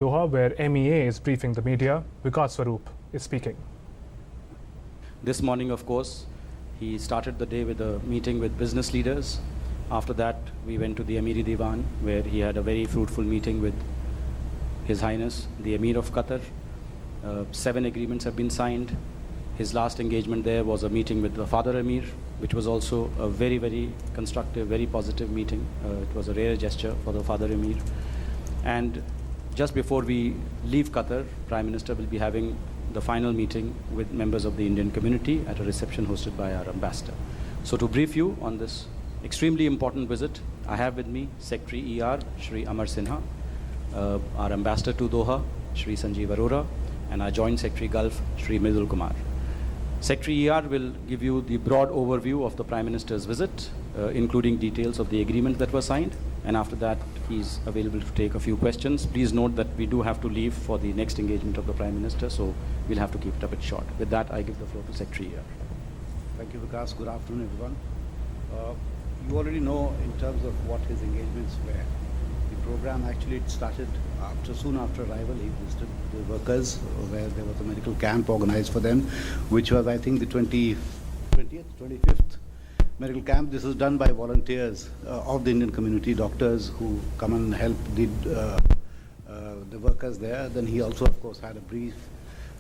Doha, where MEA is briefing the media. Vikas Swaroop is speaking. This morning, of course, he started the day with a meeting with business leaders. After that, we went to the Amiri Diwan, where he had a very fruitful meeting with His Highness, the Emir of Qatar. 7 agreements have been signed. His last engagement there was a meeting with the Father Emir, which was also a very, very constructive, very positive meeting. It was a rare gesture for the Father Emir. And just before we leave Qatar, Prime Minister will be having the final meeting with members of the Indian community at a reception hosted by our ambassador. So to brief you on this extremely important visit, I have with me Secretary ER, Shri Amar Sinha, our ambassador to Doha, Shri Sanjeev Arora, and our Joint Secretary Gulf, Shri Mridul Kumar. Secretary ER will give you the broad overview of the Prime Minister's visit, including details of the agreements that were signed, and after that he's available to take a few questions. Please note that we do have to leave for the next engagement of the Prime Minister, so we'll have to keep it a bit short. With that, I give the floor to Secretary ER. Thank you, Vikas. Good afternoon, everyone. You already know in terms of what his engagements were. The program actually started soon after arrival. He visited the workers where there was a medical camp organized for them, which was, I think, the 25th medical camp. This is done by volunteers of the Indian community, doctors who come and help the workers there. Then he also, of course, had a brief.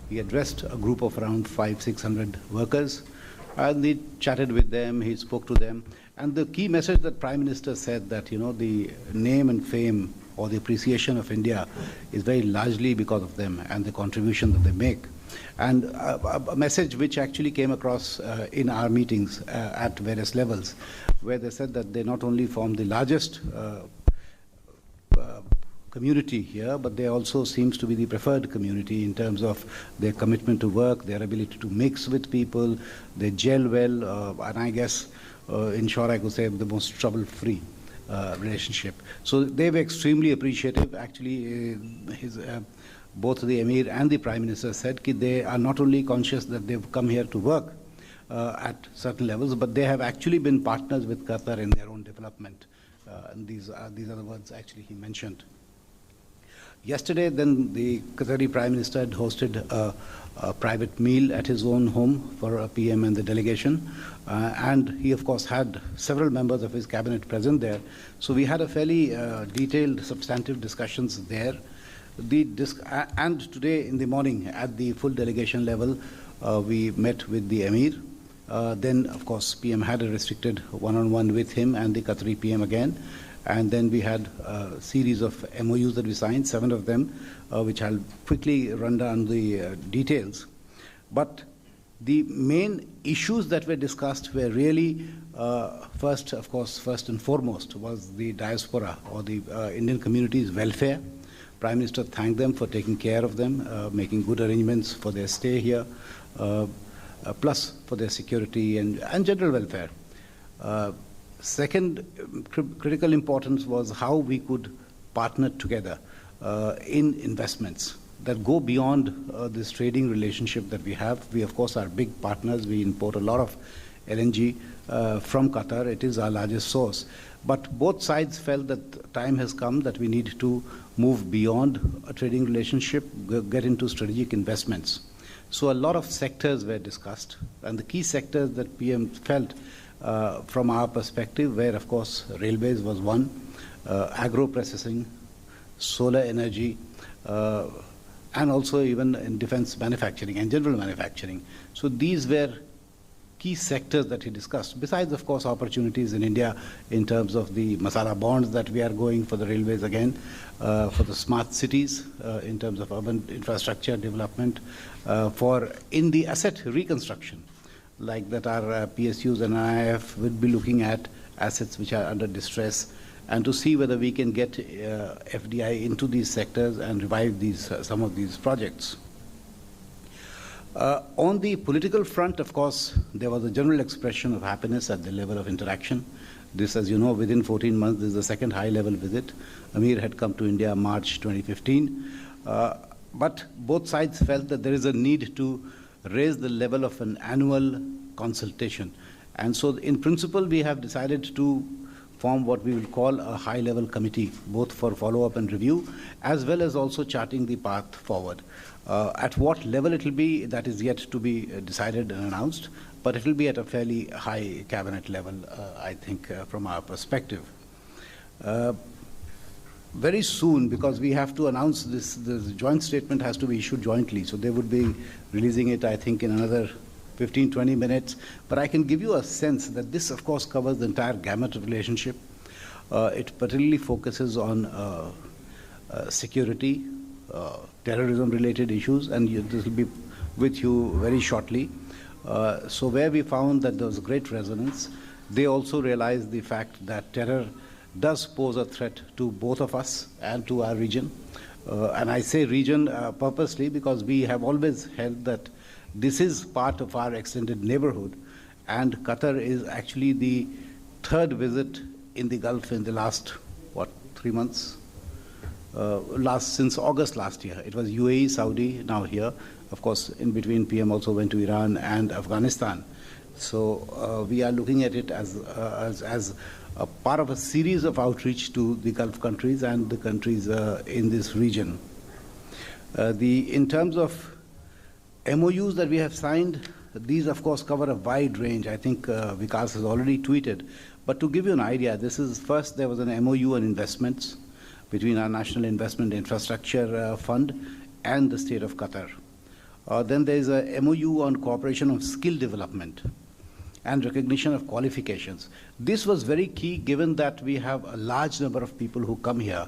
He addressed a group of around 500-600 workers, and he chatted with them. He spoke to them. And the key message that Prime Minister said that, the name and fame or the appreciation of India is very largely because of them and the contribution that they make. And a message which actually came across in our meetings at various levels, where they said that they not only form the largest community here, but they also seems to be the preferred community in terms of their commitment to work, their ability to mix with people, they gel well, and I guess, in short, I could say the most trouble-free relationship. So they were extremely appreciative. Actually, both the Emir and the Prime Minister said that they are not only conscious that they've come here to work at certain levels, but they have actually been partners with Qatar in their own development. And these are the words actually he mentioned. Yesterday, then, the Qatari Prime Minister had hosted a private meal at his own home for a PM and the delegation. And he, of course, had several members of his cabinet present there. So we had a fairly detailed, substantive discussions there. And today in the morning, at the full delegation level, we met with the Emir. Then, of course, PM had a restricted one-on-one with him and the Qatari PM again. And then we had a series of MOUs that we signed, 7 of them, which I'll quickly run down the details. But the main issues that were discussed were really, first and foremost, was the diaspora or the Indian community's welfare. Prime Minister thanked them for taking care of them, making good arrangements for their stay here, plus for their security and general welfare. Second critical importance was how we could partner together in investments that go beyond this trading relationship that we have. We, of course, are big partners. We import a lot of LNG from Qatar. It is our largest source. But both sides felt that time has come that we need to move beyond a trading relationship, get into strategic investments. So a lot of sectors were discussed. And the key sectors that PM felt from our perspective where, of course, railways was one, agro-processing, solar energy, and also even in defense manufacturing and general manufacturing. So these were key sectors that he discussed, besides, of course, opportunities in India in terms of the masala bonds that we are going for the railways again, for the smart cities in terms of urban infrastructure development, for in the asset reconstruction, like that our PSUs and IIF would be looking at assets which are under distress and to see whether we can get FDI into these sectors and revive some of these projects. On the political front, of course, there was a general expression of happiness at the level of interaction. This, as you know, within 14 months, this is the second high-level visit. Amir had come to India March 2015. But both sides felt that there is a need to raise the level of an annual consultation. And so, in principle, we have decided to form what we will call a high-level committee, both for follow-up and review, as well as also charting the path forward. At what level it will be, that is yet to be decided and announced, but it will be at a fairly high cabinet level, I think, from our perspective. Very soon, because we have to announce this, the joint statement has to be issued jointly, so they would be releasing it, I think, in another 15, 20 minutes. But I can give you a sense that this, of course, covers the entire gamut of relationship. It particularly focuses on security, terrorism-related issues, and this will be with you very shortly. So where we found that there was great resonance, they also realized the fact that terror does pose a threat to both of us and to our region. And I say region purposely because we have always held that this is part of our extended neighborhood, and Qatar is actually the third visit in the Gulf in the last, 3 months? Since August last year. It was UAE, Saudi, now here. Of course, in between, PM also went to Iran and Afghanistan. So we are looking at it as a part of a series of outreach to the Gulf countries and the countries in this region. In terms of MOUs that we have signed, these of course cover a wide range. I think Vikas has already tweeted. But to give you an idea, this is first there was an MOU on investments between our National Investment Infrastructure Fund and the State of Qatar. Then there is a MOU on cooperation on skill development and recognition of qualifications. This was very key given that we have a large number of people who come here,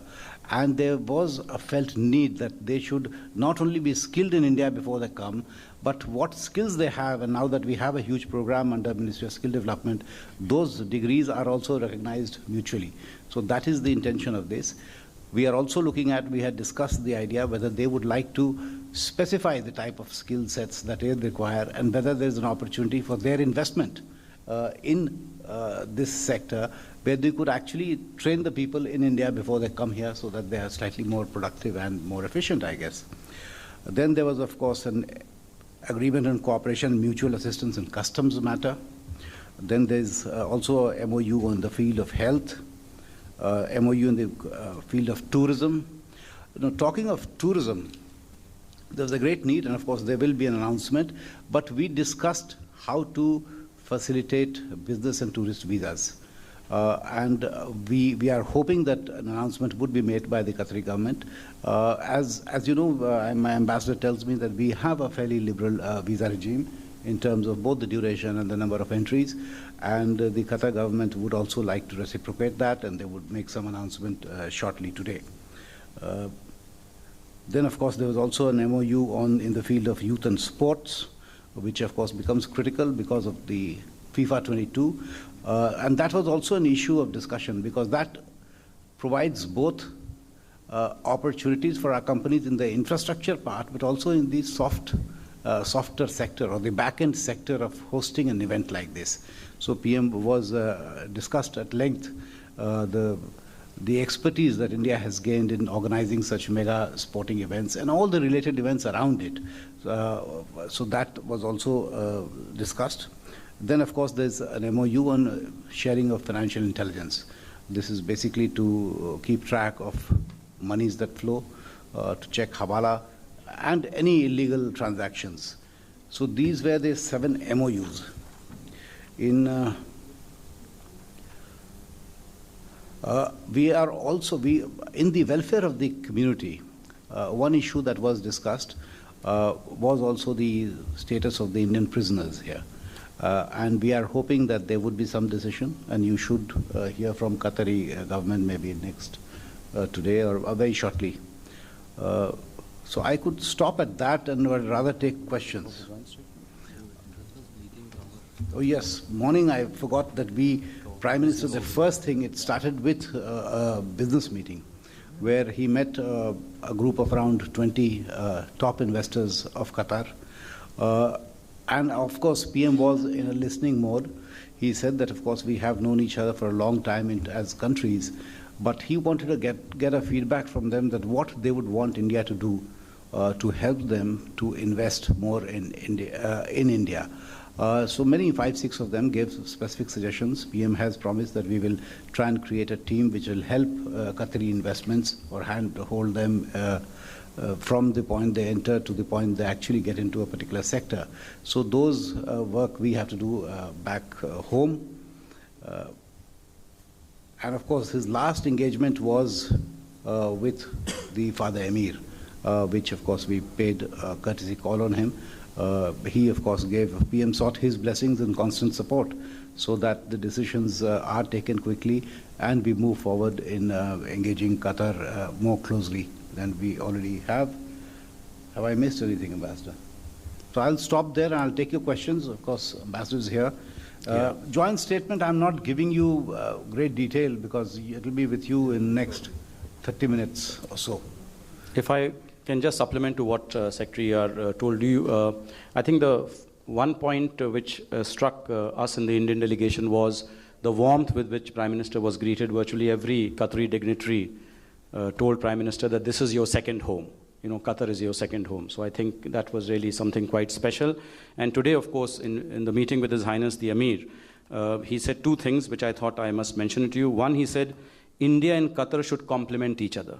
and there was a felt need that they should not only be skilled in India before they come, but what skills they have, and now that we have a huge program under Ministry of Skill Development, those degrees are also recognized mutually. So that is the intention of this. We are also looking at, we had discussed the idea whether they would like to specify the type of skill sets that they require and whether there is an opportunity for their investment in this sector where they could actually train the people in India before they come here so that they are slightly more productive and more efficient, I guess. Then there was, of course, an agreement on cooperation, mutual assistance in customs matter. Then there's also a MOU on the field of health, MOU in the field of tourism. Talking of tourism, there's a great need, and of course there will be an announcement, but we discussed how to facilitate business and tourist visas. And we are hoping that an announcement would be made by the Qatari government. As you know, my ambassador tells me that we have a fairly liberal visa regime in terms of both the duration and the number of entries, and the Qatar government would also like to reciprocate that, and they would make some announcement shortly today. Then, of course, there was also an MOU in the field of youth and sports, which, of course, becomes critical because of the FIFA 22. And that was also an issue of discussion because that provides both opportunities for our companies in the infrastructure part, but also in the softer sector or the back-end sector of hosting an event like this. So PM was discussed at length the expertise that India has gained in organizing such mega sporting events and all the related events around it. So that was also discussed. Then, of course, there's an MOU on sharing of financial intelligence. This is basically to keep track of monies that flow, to check hawala, and any illegal transactions. So these were the 7 MOUs. We are also, in the welfare of the community, one issue that was discussed was also the status of the Indian prisoners here. And we are hoping that there would be some decision, and you should hear from Qatari government maybe next today or very shortly. So I could stop at that and would rather take questions. Oh yes, morning I forgot that Prime Minister, the first thing, it started with a business meeting where he met a group of around 20 top investors of Qatar. And of course, PM was in a listening mode. He said that, of course, we have known each other for a long time as countries, but he wanted to get a feedback from them that what they would want India to do to help them to invest more in India. So many, 5, 6 of them gave specific suggestions. PM has promised that we will try and create a team which will help Qatari investments or hold them from the point they enter to the point they actually get into a particular sector. So those work we have to do back home. And of course, his last engagement was with the Father Emir, which of course we paid a courtesy call on him. He of course PM sought his blessings and constant support so that the decisions are taken quickly and we move forward in engaging Qatar more closely than we already have. Have I missed anything, Ambassador? So I'll stop there and I'll take your questions. Of course, Ambassador is here. Joint statement, I'm not giving you great detail because it will be with you in the next 30 minutes or so. If I can just supplement to what Secretary told you, I think the one point which struck us in the Indian delegation was the warmth with which Prime Minister was greeted. Virtually every Qatari dignitary told Prime Minister that this is your second home. You know, Qatar is your second home. So I think that was really something quite special. And today, of course, in the meeting with His Highness the Emir, he said two things which I thought I must mention to you. One, he said, India and Qatar should complement each other.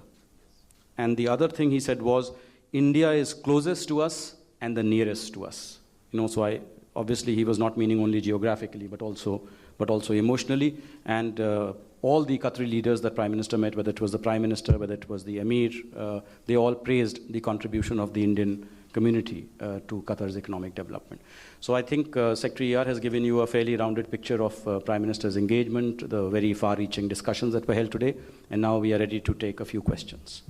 And the other thing he said was, India is closest to us and the nearest to us. You know, so obviously he was not meaning only geographically, but also emotionally. And all the Qatari leaders that Prime Minister met, whether it was the Prime Minister, whether it was the Emir, they all praised the contribution of the Indian community to Qatar's economic development. So I think Secretary ER has given you a fairly rounded picture of Prime Minister's engagement, the very far-reaching discussions that were held today, and now we are ready to take a few questions.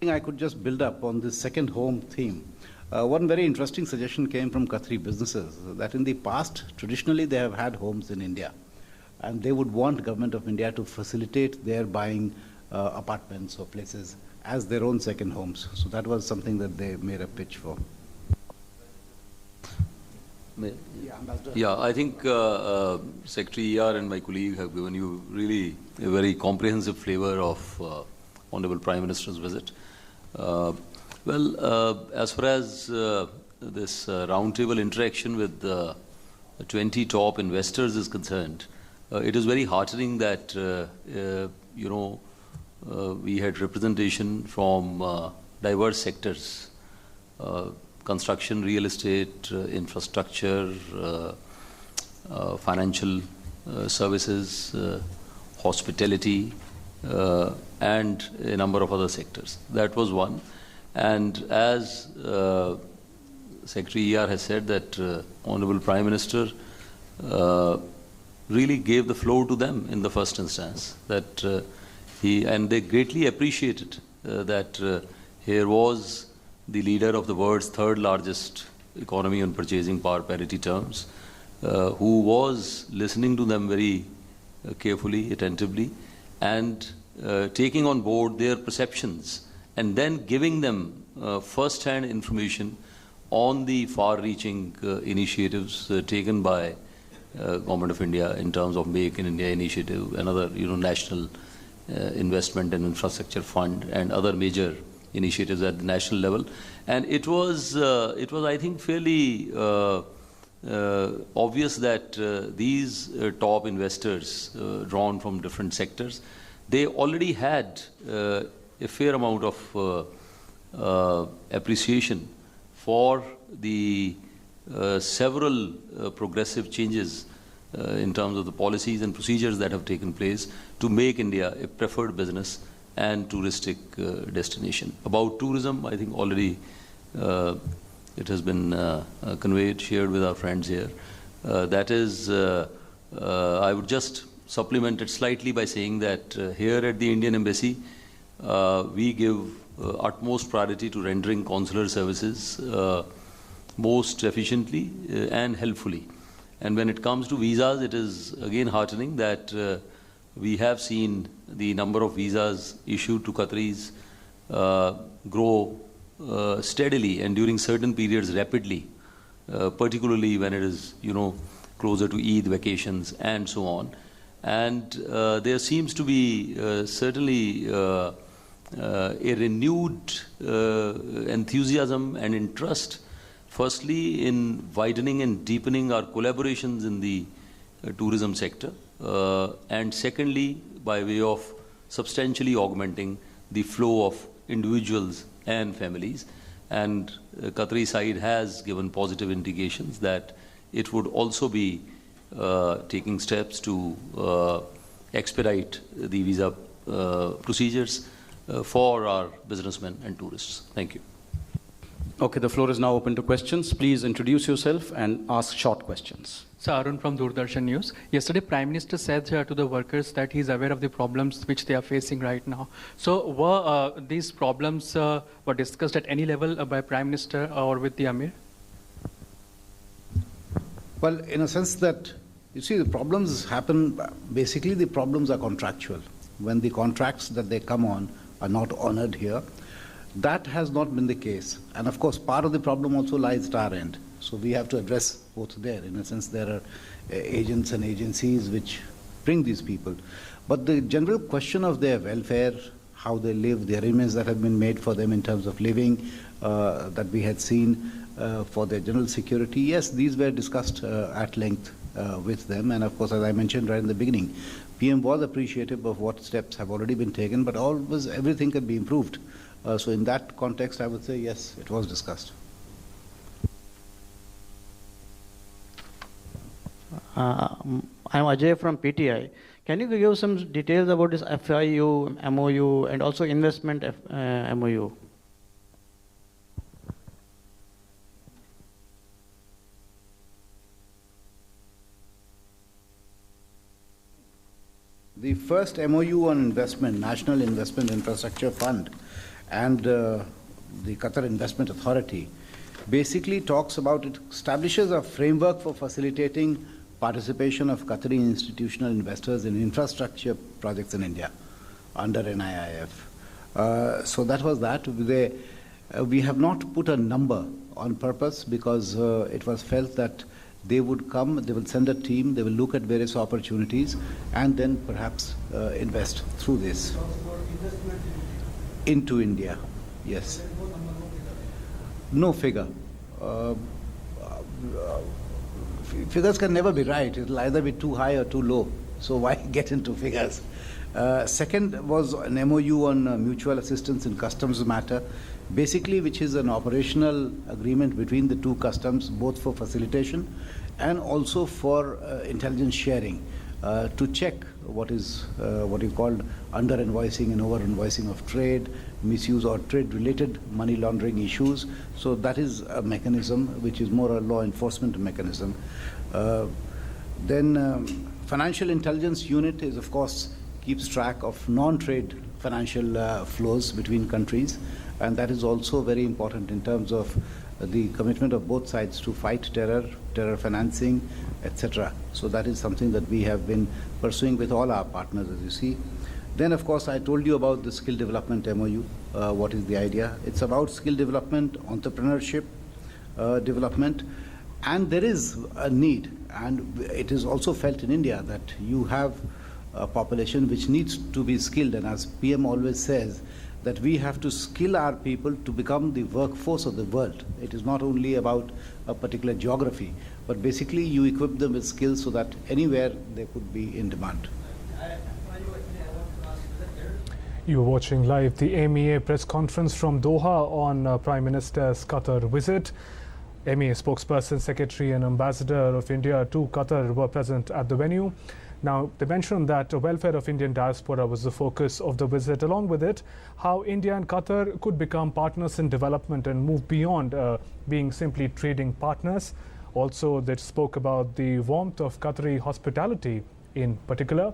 I could just build up on this second home theme. One very interesting suggestion came from Qatari businesses that in the past, traditionally they have had homes in India. And they would want Government of India to facilitate their buying apartments or places as their own second homes. So that was something that they made a pitch for. Yeah, I think Secretary ER and my colleague have given you really a very comprehensive flavor of Honorable Prime Minister's visit. As far as this roundtable interaction with the 20 top investors is concerned, it is very heartening that we had representation from diverse sectors: construction, real estate, infrastructure, financial services, hospitality, and a number of other sectors. That was one. And as Secretary ER has said, that Honorable Prime Minister really gave the floor to them in the first instance. That and they greatly appreciated that here was the leader of the world's third largest economy on purchasing power parity terms, who was listening to them very carefully, attentively, and taking on board their perceptions and then giving them first-hand information on the far-reaching initiatives taken by Government of India in terms of Make in India initiative, another national investment and infrastructure fund, and other major initiatives at the national level. And it was I think fairly obvious that these top investors drawn from different sectors, they already had a fair amount of appreciation for the several progressive changes in terms of the policies and procedures that have taken place to make India a preferred business and touristic destination. About tourism, I think already it has been conveyed, shared with our friends here. That is, I would just supplement it slightly by saying that here at the Indian Embassy, we give utmost priority to rendering consular services most efficiently and helpfully. And when it comes to visas, it is again heartening that we have seen the number of visas issued to Qataris grow steadily and during certain periods rapidly, particularly when it is closer to Eid vacations and so on. And there seems to be certainly a renewed enthusiasm and interest Firstly, in widening and deepening our collaborations in the tourism sector, and secondly, by way of substantially augmenting the flow of individuals and families. And Qatari side has given positive indications that it would also be taking steps to expedite the visa procedures for our businessmen and tourists. Thank you. Okay, the floor is now open to questions. Please introduce yourself and ask short questions. So Arun from Doordarshan News. Yesterday, Prime Minister said to the workers that he's aware of the problems which they are facing right now. So were these problems were discussed at any level by Prime Minister or with the Amir? Well, in a sense that, you see, the problems happen, basically the problems are contractual. When the contracts that they come on are not honored here, that has not been the case. And of course, part of the problem also lies at our end. So we have to address both there. In a sense, there are agents and agencies which bring these people. But the general question of their welfare, how they live, the arrangements that have been made for them in terms of living, that we had seen for their general security, yes, these were discussed at length with them. And of course, as I mentioned right in the beginning, PM was appreciative of what steps have already been taken, but everything can be improved. So in that context, I would say, yes, it was discussed. I'm Ajay from PTI. Can you give some details about this FIU, MOU, and also investment MOU? The first MOU on investment, National Investment Infrastructure Fund, and the Qatar Investment Authority, basically talks about, it establishes a framework for facilitating participation of Qatari institutional investors in infrastructure projects in India under NIIF. So that was that. We have not put a number on purpose because it was felt that they would come, they will send a team, they will look at various opportunities and then perhaps invest through this into India. Yes. No figure. Figures can never be right. It will either be too high or too low. So why get into figures? Second was an MOU on mutual assistance in customs matter, basically which is an operational agreement between the two customs, both for facilitation and also for intelligence sharing, to check what is what you called under-invoicing and over-invoicing of trade, misuse or trade-related money laundering issues. So that is a mechanism which is more a law enforcement mechanism. Then financial intelligence unit is, of course, keeps track of non-trade financial flows between countries, and that is also very important in terms of the commitment of both sides to fight terror, terror financing, etc. So that is something that we have been pursuing with all our partners, as you see. Then, of course, I told you about the skill development MOU. What is the idea? It's about skill development, entrepreneurship development, and there is a need, and it is also felt in India that you have a population which needs to be skilled, and as PM always says, that we have to skill our people to become the workforce of the world. It is not only about a particular geography, but basically you equip them with skills so that anywhere they could be in demand. You are watching live the MEA press conference from Doha on Prime Minister's Qatar visit. MEA spokesperson, secretary and ambassador of India to Qatar were present at the venue. Now, they mentioned that the welfare of Indian diaspora was the focus of the visit. Along with it, how India and Qatar could become partners in development and move beyond being simply trading partners. Also, they spoke about the warmth of Qatari hospitality in particular.